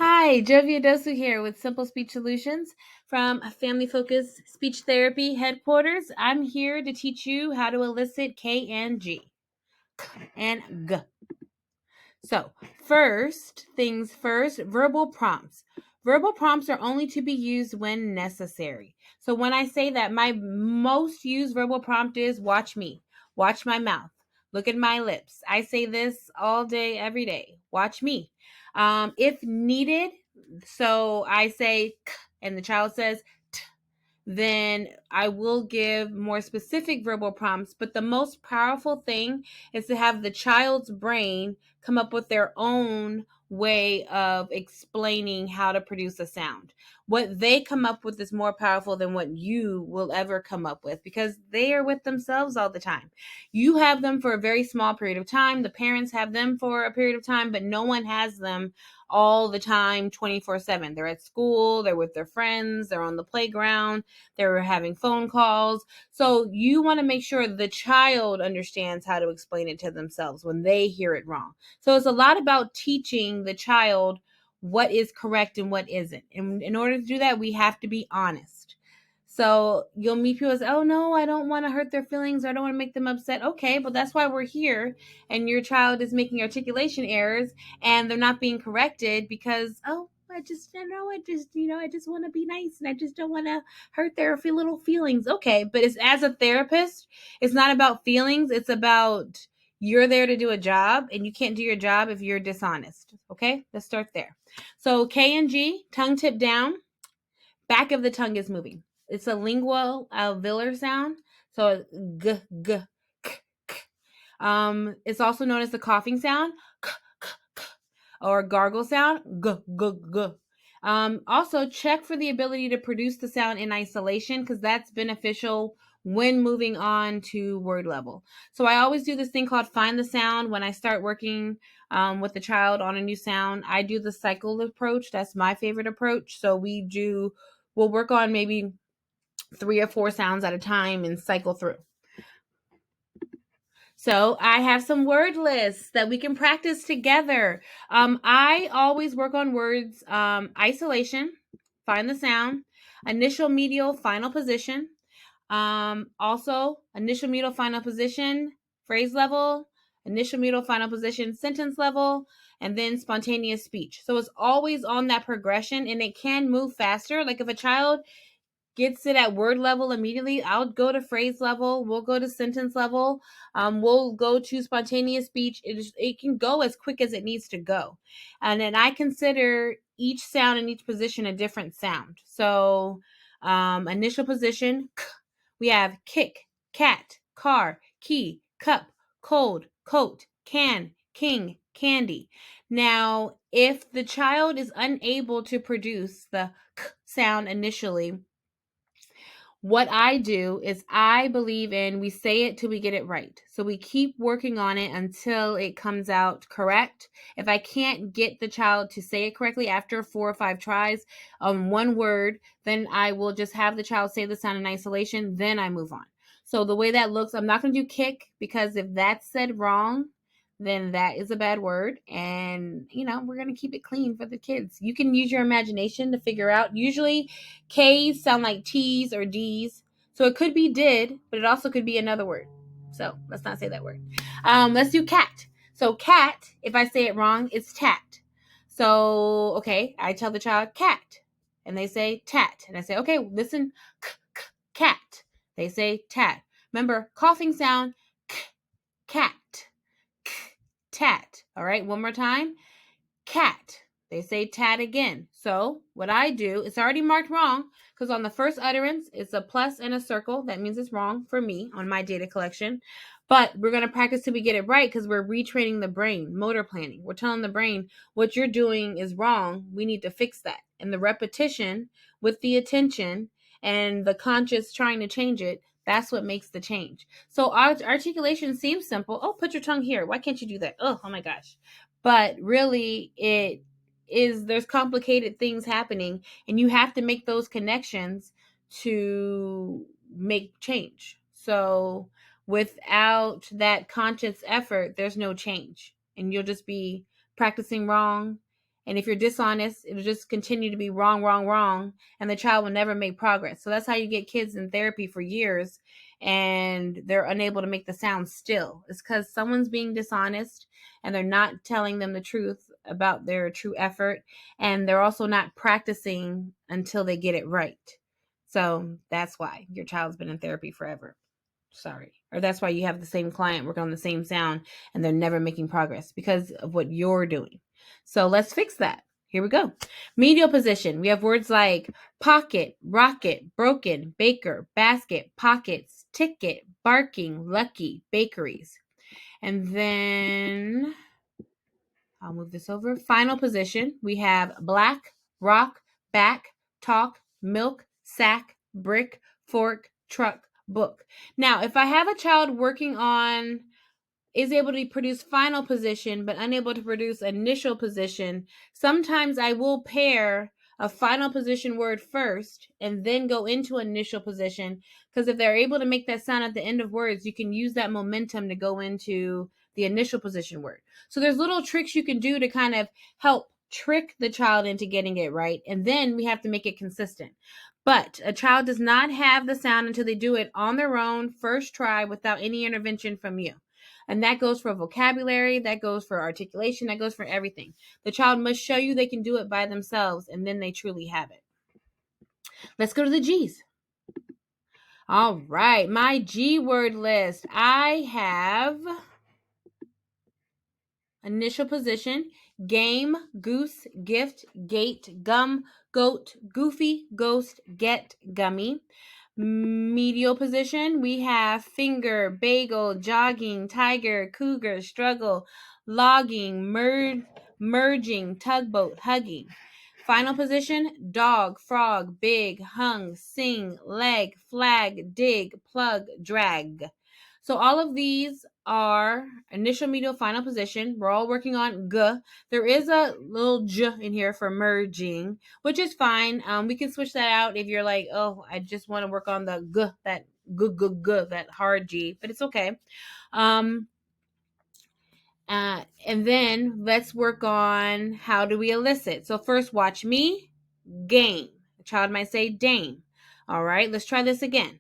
Hi, Jovia Dosu here with Simple Speech Solutions from Family Focused Speech Therapy Headquarters. I'm here to teach you how to elicit K and G and G. So, first things first, verbal prompts. Verbal prompts are only to be used when necessary. So, when I say that, my most used verbal prompt is watch me, watch my mouth, look at my lips. I say this all day, every day. Watch me. If needed, so I say k, and the child says then I will give more specific verbal prompts. But the most powerful thing is to have the child's brain come up with their own way of explaining how to produce a sound. What they come up with is more powerful than what you will ever come up with because they are with themselves all the time. You have them for a very small period of time. The parents have them for a period of time, but no one has them all the time 24/7. They're at school, they're with their friends, they're on the playground, they're having phone calls. So you want to make sure the child understands how to explain it to themselves when they hear it wrong. So it's a lot about teaching the child what is correct and what isn't. And in order to do that, we have to be honest. So you'll meet people and say, oh no, I don't want to hurt their feelings. I don't want to make them upset. Okay, but that's why we're here. And your child is making articulation errors and they're not being corrected because, oh, I just want to be nice and I just don't want to hurt their little feelings. Okay, but it's as a therapist, it's not about feelings. It's about you're there to do a job and you can't do your job if you're dishonest. Okay, let's start there. So K and G, tongue tip down, back of the tongue is moving. It's a lingual alveolar sound. So g, g, k, k. It's also known as the coughing sound, k, k, k, or gargle sound, g, g, g. Also, check for the ability to produce the sound in isolation because that's beneficial when moving on to word level. So I always do this thing called find the sound when I start working with the child on a new sound. I do the cycle approach. That's my favorite approach. So we'll work on maybe 3 or 4 sounds at a time and cycle through. So I have some word lists that we can practice together. I always work on words, isolation, find the sound, initial, medial, final position. Also initial, medial, final position, phrase level, initial, medial, final position, sentence level, and then spontaneous speech. So it's always on that progression and it can move faster. Like if a child gets it at word level immediately, I'll go to phrase level. We'll go to sentence level. We'll go to spontaneous speech. It can go as quick as it needs to go. And then I consider each sound in each position a different sound. So initial position, k. We have kick, cat, car, key, cup, cold, coat, can, king, candy. Now, if the child is unable to produce the k sound initially, what I do is I believe in we say it till we get it right. So we keep working on it until it comes out correct. If I can't get the child to say it correctly after 4 or 5 tries on one word, then I will just have the child say the sound in isolation, then I move on. So the way that looks, I'm not going to do kick because if that's said wrong, then that is a bad word. And, we're going to keep it clean for the kids. You can use your imagination to figure out. Usually K's sound like T's or D's. So it could be did, but it also could be another word. So let's not say that word. Let's do cat. So cat, if I say it wrong, it's tat. So, okay, I tell the child cat. And they say tat. And I say, okay, listen, cat. They say tat. Remember, coughing sound, cat. Tat. All right, one more time. Cat. They say tat again. So what I do, it's already marked wrong because on the first utterance, it's a plus and a circle. That means it's wrong for me on my data collection. But we're going to practice till we get it right because we're retraining the brain, motor planning. We're telling the brain what you're doing is wrong. We need to fix that. And the repetition with the attention and the conscious trying to change it, that's what makes the change. So articulation seems simple. Oh, put your tongue here. Why can't you do that? Oh my gosh. But really, there's complicated things happening and you have to make those connections to make change. So without that conscious effort, there's no change and you'll just be practicing wrong And if you're dishonest, it'll just continue to be wrong, wrong, wrong, and the child will never make progress. So that's how you get kids in therapy for years and they're unable to make the sound still. It's because someone's being dishonest and they're not telling them the truth about their true effort, and they're also not practicing until they get it right. So that's why your child's been in therapy forever. Sorry. Or that's why you have the same client working on the same sound and they're never making progress because of what you're doing. So let's fix that. Here we go. Medial position. We have words like pocket, rocket, broken, baker, basket, pockets, ticket, barking, lucky, bakeries. And then I'll move this over. Final position. We have black, rock, back, talk, milk, sack, brick, fork, truck, book. Now, if I have a child working on is able to produce final position but unable to produce initial position, sometimes I will pair a final position word first and then go into initial position, because if they're able to make that sound at the end of words, you can use that momentum to go into the initial position word. So there's little tricks you can do to kind of help trick the child into getting it right, and then we have to make it consistent. But a child does not have the sound until they do it on their own, first try, without any intervention from you. And that goes for vocabulary, that goes for articulation, that goes for everything. The child must show you they can do it by themselves, and then they truly have it. Let's go to the G's. All right, my G word list. I have initial position, game, goose, gift, gate, gum, goat, goofy, ghost, get, gummy. Medial position, we have finger, bagel, jogging, tiger, cougar, struggle, logging, merging, tugboat, hugging. Final position, dog, frog, big, hung, sing, leg, flag, dig, plug, drag. So all of these are initial, medial, final position. We're all working on g. There is a little j in here for merging, which is fine. We can switch that out if you're like, oh, I just want to work on the g, that g, that hard G, but it's okay. And then let's work on how do we elicit. So first, watch me, game. The child might say dame. All right, let's try this again.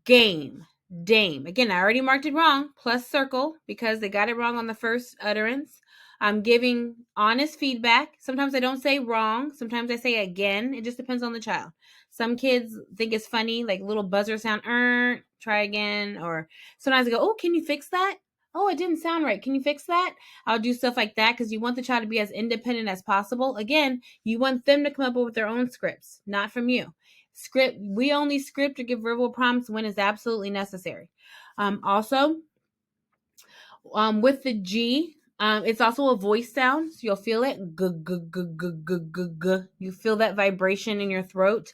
Game, dame. Again, I already marked it wrong, plus circle, because they got it wrong on the first utterance. I'm giving honest feedback. Sometimes I don't say wrong. Sometimes I say again. It just depends on the child. Some kids think it's funny, like little buzzer sound, try again. Or sometimes I go, oh, can you fix that? Oh, it didn't sound right. Can you fix that? I'll do stuff like that because you want the child to be as independent as possible. Again, you want them to come up with their own scripts, not from you. We only script or give verbal prompts when it's absolutely necessary. Also, with the G, it's also a voice sound, so you'll feel it. You feel that vibration in your throat.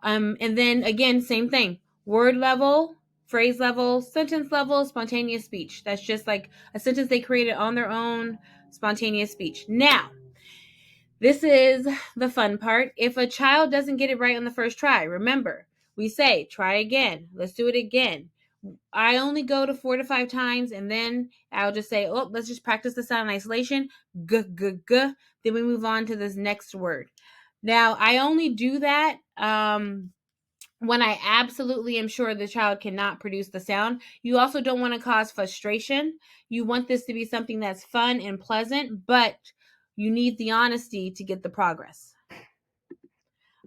And then again, same thing. Word level, phrase level, sentence level, spontaneous speech. That's just like a sentence they created on their own, spontaneous speech. Now, this is the fun part. If a child doesn't get it right on the first try, remember, we say, try again. Let's do it again. I only go to 4 to 5 times, and then I'll just say, oh, let's just practice the sound in isolation. G, g, g. Then we move on to this next word. Now, I only do that when I absolutely am sure the child cannot produce the sound. You also don't want to cause frustration. You want this to be something that's fun and pleasant, but you need the honesty to get the progress.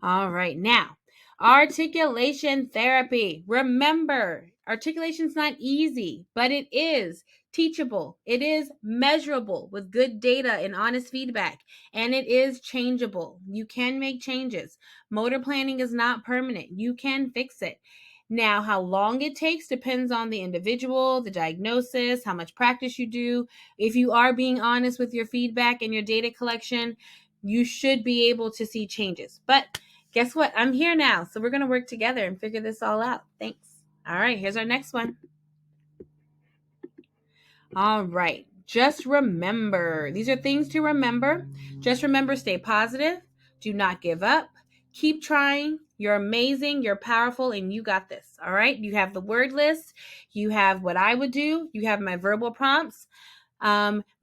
All right, now, articulation therapy. Remember, articulation's not easy, but it is teachable. It is measurable with good data and honest feedback, and it is changeable. You can make changes. Motor planning is not permanent. You can fix it. Now, how long it takes depends on the individual, the diagnosis, how much practice you do. If you are being honest with your feedback and your data collection, you should be able to see changes. But guess what? I'm here now. So we're going to work together and figure this all out. Thanks. All right, here's our next one. All right. Just remember. These are things to remember. Just remember, stay positive. Do not give up. Keep trying. You're amazing. You're powerful, and you got this. All right. You have the word list. You have what I would do. You have my verbal prompts.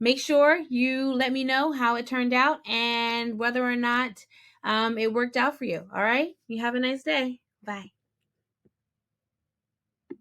Make sure you let me know how it turned out and whether or not it worked out for you. All right? You have a nice day. Bye.